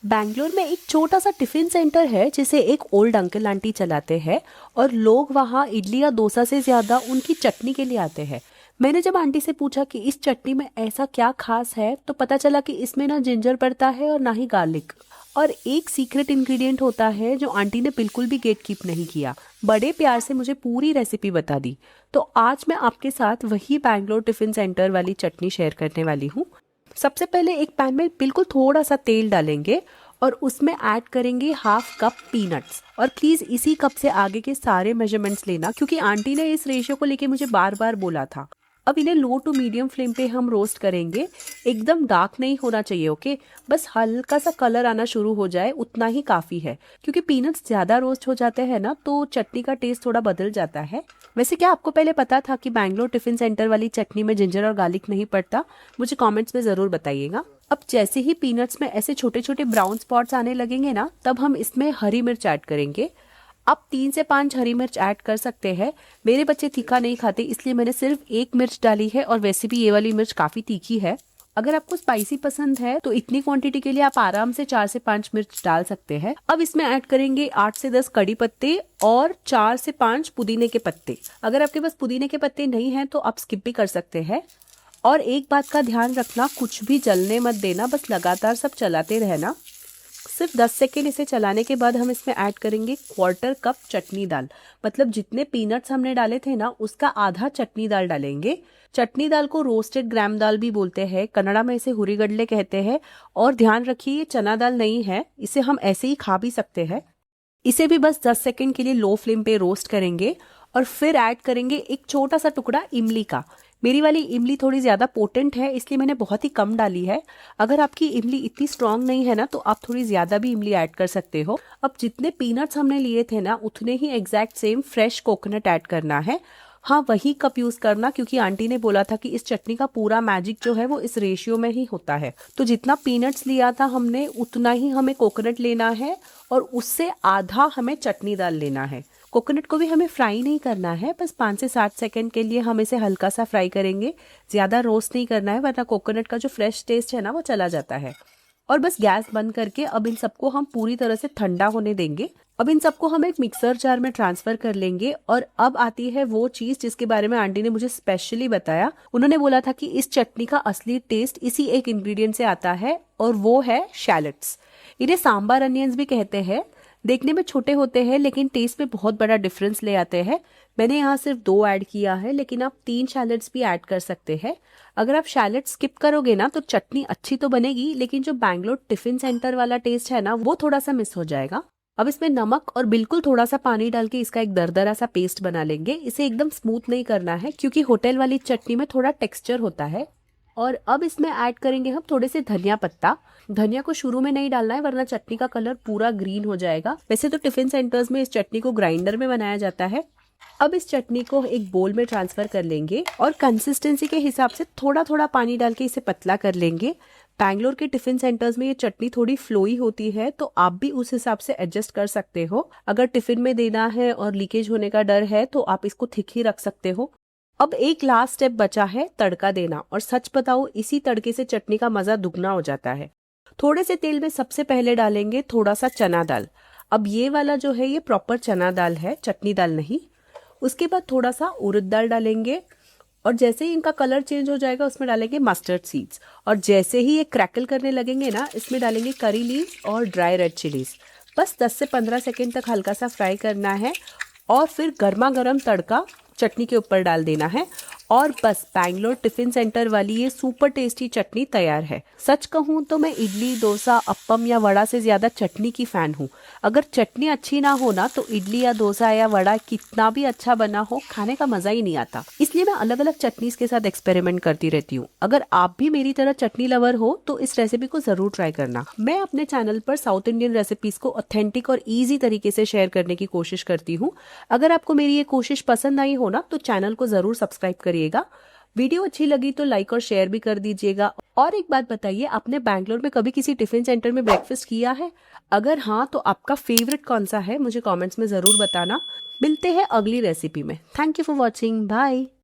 बैंगलोर में एक छोटा सा टिफिन सेंटर है जिसे एक ओल्ड अंकल आंटी चलाते हैं और लोग वहाँ इडली या डोसा से ज़्यादा उनकी चटनी के लिए आते हैं। मैंने जब आंटी से पूछा कि इस चटनी में ऐसा क्या खास है तो पता चला कि इसमें ना जिंजर पड़ता है और ना ही गार्लिक, और एक सीक्रेट इंग्रेडिएंट होता है जो आंटी ने बिल्कुल भी गेट कीप नहीं किया। बड़े प्यार से मुझे पूरी रेसिपी बता दी। तो आज मैं आपके साथ वही बैंगलोर टिफिन सेंटर वाली चटनी शेयर करने वाली हूँ। सबसे पहले एक पैन में बिल्कुल थोड़ा सा तेल डालेंगे और उसमें ऐड करेंगे हाफ कप पीनट्स। और प्लीज़ इसी कप से आगे के सारे मेजरमेंट्स लेना क्योंकि आंटी ने इस रेशियो को लेके मुझे बार बार बोला था। अब इन्हें लो टू मीडियम फ्लेम पे हम रोस्ट करेंगे। एकदम डार्क नहीं होना चाहिए, ओके। बस हल्का सा कलर आना शुरू हो जाए उतना ही काफ़ी है, क्योंकि पीनट्स ज़्यादा रोस्ट हो जाते हैं ना तो चटनी का टेस्ट थोड़ा बदल जाता है। वैसे क्या आपको पहले पता था कि बैंगलोर टिफिन सेंटर वाली चटनी में जिंजर और गार्लिक नहीं पड़ता? मुझे कमेंट्स में ज़रूर बताइएगा। अब जैसे ही पीनट्स में ऐसे छोटे छोटे ब्राउन स्पॉट्स आने लगेंगे ना, तब हम इसमें हरी मिर्च ऐड करेंगे। आप 3 से 5 हरी मिर्च ऐड कर सकते हैं। मेरे बच्चे तीखा नहीं खाते इसलिए मैंने सिर्फ 1 मिर्च डाली है, और वैसे भी ये वाली मिर्च काफ़ी तीखी है। अगर आपको स्पाइसी पसंद है तो इतनी क्वांटिटी के लिए आप आराम से 4 से 5 मिर्च डाल सकते हैं। अब इसमें ऐड करेंगे 8 से 10 कड़ी पत्ते और 4 से 5 पुदीने के पत्ते। अगर आपके पास पुदीने के पत्ते नहीं हैं तो आप स्किप भी कर सकते हैं। और एक बात का ध्यान रखना, कुछ भी जलने मत देना, बस लगातार सब चलाते रहना। सिर्फ 10 सेकेंड इसे चलाने के बाद हम इसमें ऐड करेंगे 1/4 कप चटनी दाल। मतलब जितने पीनट्स हमने डाले थे ना उसका आधा चटनी दाल डालेंगे। चटनी दाल को रोस्टेड ग्राम दाल भी बोलते हैं, कन्नड़ा में इसे हुरीगडले कहते हैं। और ध्यान रखिए ये चना दाल नहीं है, इसे हम ऐसे ही खा भी सकते हैं। इसे भी बस 10 सेकेंड के लिए लो फ्लेम पे रोस्ट करेंगे और फिर ऐड करेंगे एक छोटा सा टुकड़ा इमली का। मेरी वाली इमली थोड़ी ज़्यादा पोटेंट है इसलिए मैंने बहुत ही कम डाली है। अगर आपकी इमली इतनी स्ट्रांग नहीं है ना तो आप थोड़ी ज़्यादा भी इमली ऐड कर सकते हो। अब जितने पीनट्स हमने लिए थे ना उतने ही exact same fresh coconut add करना है। हाँ, वही कप यूज़ करना क्योंकि आंटी ने बोला था कि इस चटनी का पूरा मैजिक जो है वो इस रेशियो में ही होता है। तो जितना पीनट्स लिया था हमने उतना ही हमें कोकोनट लेना है और उससे आधा हमें चटनी दाल लेना है। कोकोनट को भी हमें फ्राई नहीं करना है, बस 5 से 7 सेकंड के लिए हम इसे हल्का सा फ्राई करेंगे। ज़्यादा रोस्ट नहीं करना है वरना कोकोनट का जो फ्रेश टेस्ट है ना वो चला जाता है। और बस गैस बंद करके अब इन सबको हम पूरी तरह से ठंडा होने देंगे। अब इन सबको हम एक मिक्सर जार में ट्रांसफर कर लेंगे। और अब आती है वो चीज़ जिसके बारे में आंटी ने मुझे स्पेशली बताया। उन्होंने बोला था कि इस चटनी का असली टेस्ट इसी एक इंग्रेडिएंट से आता है और वो है शैलट्स। इन्हें सांबार अनियंस भी कहते हैं। देखने में छोटे होते हैं लेकिन टेस्ट में बहुत बड़ा डिफरेंस ले आते हैं। मैंने यहाँ सिर्फ 2 ऐड किया है, लेकिन आप 3 शैलट्स भी ऐड कर सकते हैं। अगर आप शैलट स्किप करोगे ना तो चटनी अच्छी तो बनेगी लेकिन जो बैंगलोर टिफिन सेंटर वाला टेस्ट है ना वो थोड़ा सा मिस हो जाएगा। अब इसमें नमक और बिल्कुल थोड़ा सा पानी डाल के इसका एक दरदरा सा पेस्ट बना लेंगे। इसे एकदम स्मूथ नहीं करना है क्योंकि होटल वाली चटनी में थोड़ा टेक्सचर होता है। और अब इसमें ऐड करेंगे हम थोड़े से धनिया पत्ता। धनिया को शुरू में नहीं डालना है वरना चटनी का कलर पूरा ग्रीन हो जाएगा। वैसे तो टिफिन सेंटर्स में इस चटनी को ग्राइंडर में बनाया जाता है। अब इस चटनी को एक बोल में ट्रांसफर कर लेंगे और कंसिस्टेंसी के हिसाब से थोड़ा थोड़ा पानी डाल के इसे पतला कर लेंगे। बैंगलोर के टिफिन सेंटर्स में ये चटनी थोड़ी फ्लोई होती है तो आप भी उस हिसाब से एडजस्ट कर सकते हो। अगर टिफिन में देना है और लीकेज होने का डर है तो आप इसको थिक ही रख सकते हो। अब एक लास्ट स्टेप बचा है तड़का देना, और सच बताओ इसी तड़के से चटनी का मजा दुगना हो जाता है। थोड़े से तेल में सबसे पहले डालेंगे थोड़ा सा चना दाल। अब ये वाला जो है ये प्रॉपर चना दाल है, चटनी दाल नहीं। उसके बाद थोड़ा सा उड़द दाल डालेंगे और जैसे ही इनका कलर चेंज हो जाएगा उसमें डालेंगे मस्टर्ड सीड्स। और जैसे ही ये क्रैकल करने लगेंगे ना इसमें डालेंगे करी लीव्स और ड्राई रेड चिलीज। बस 10 से 15 सेकेंड तक हल्का सा फ्राई करना है और फिर गर्मा गर्म तड़का चटनी के ऊपर डाल देना है। और बस बैंगलोर टिफिन सेंटर वाली ये सुपर टेस्टी चटनी तैयार है। सच कहूँ तो मैं इडली, डोसा, अप्पम या वड़ा से ज़्यादा चटनी की फ़ैन हूँ। अगर चटनी अच्छी ना हो ना तो इडली या डोसा या वड़ा कितना भी अच्छा बना हो खाने का मज़ा ही नहीं आता। इसलिए मैं अलग अलग चटनीज़ के साथ एक्सपेरिमेंट करती रहती हूँ। अगर आप भी मेरी तरह चटनी लवर हो तो इस रेसिपी को ज़रूर ट्राई करना। मैं अपने चैनल पर साउथ इंडियन रेसिपीज़ को ऑथेंटिक और ईजी तरीके से शेयर करने की कोशिश करती हूँ। अगर आपको मेरी ये कोशिश पसंद आई हो ना तो चैनल को ज़रूर सब्सक्राइब करिएगा। वीडियो अच्छी लगी तो लाइक और शेयर भी कर दीजिएगा। और एक बात बताइए, आपने बैंगलोर में कभी किसी टिफिन सेंटर में ब्रेकफास्ट किया है? अगर हाँ तो आपका फेवरेट कौन सा है मुझे कमेंट्स में ज़रूर बताना। मिलते हैं अगली रेसिपी में। Thank you for watching. Bye.